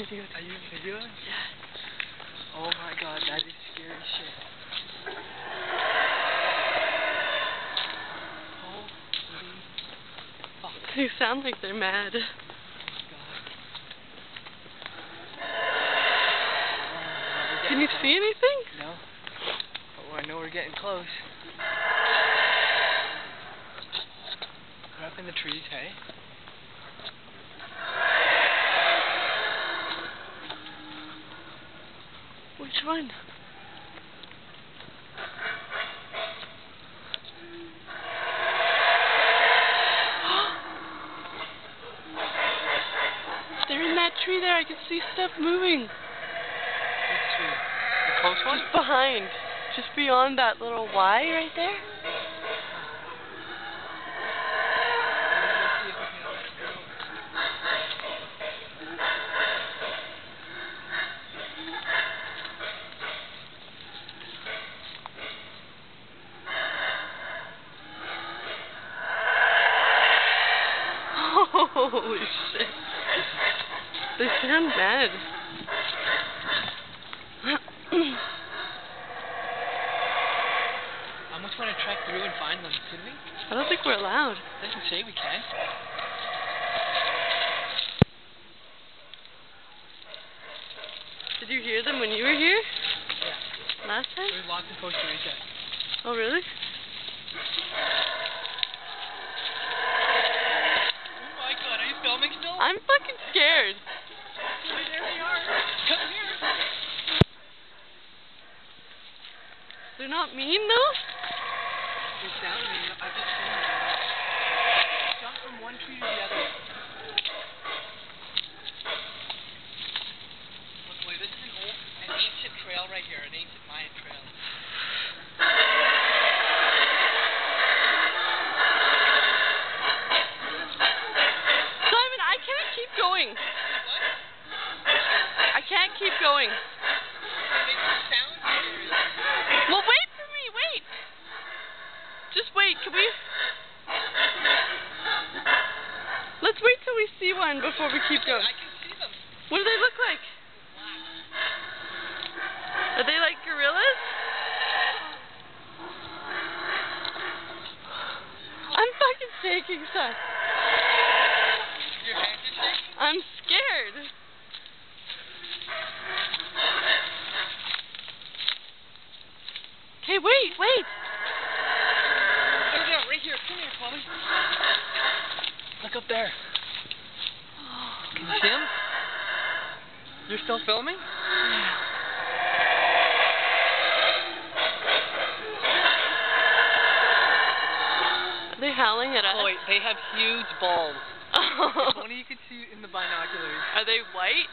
videoing. Are you videoing? Yeah. Oh my god, that is scary shit. Holy fuck. They sound like they're mad. Oh my god. Can you see anything? No. Oh, I know we're getting close. We're up in the trees, hey? Which one? They're in that tree there. I can see stuff moving. Which tree? The close one? Just behind. Just beyond that little Y right there. Holy shit. They sound mad. I almost want to track through and find them, could we? I don't think we're allowed. It doesn't say we can. Did you hear them when you were here? Yeah. Last time? We walked in Costa Rica. Oh, really? Oh my god, are you filming still? I'm fucking scared. Wait, there they are. Come here. They're not mean, though? They sound mean. I just filmed them. Jump from one tree to the other. Look, wait, this is an ancient trail right here, an ancient Mayan trail. Simon, I can't keep going. What? I can't keep going. They sound scary. Well, wait for me, wait. Just wait, can we? Let's wait till we see one before we keep going. I can see them. What do they look like? Black. Are they like gorillas? I'm fucking shaking, son. Your hands are shaking? I'm scared. Okay, wait. There they are, right here. Come here, Chloe. Look up there. Can you see them? You're still filming? Yeah. Are they howling at us? Chloe, they have huge balls. Oh. If only you could see in the binoculars. Are they white?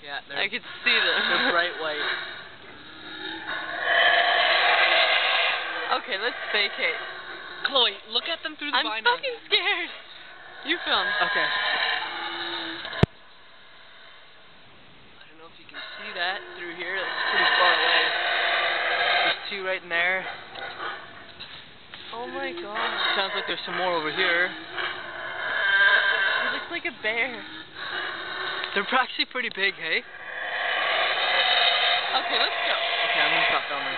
Yeah, I could see them. they're bright white. Okay, let's vacate. Chloe, look at them through the I'm binoculars. fucking scared. You film. Okay. I don't know if you can see that through here. That's pretty far away. There's two right in there. Oh my god. Sounds like there's some more over here. He looks like a bear. They're actually pretty big, hey? Okay, let's go. Okay, I'm gonna stop filming.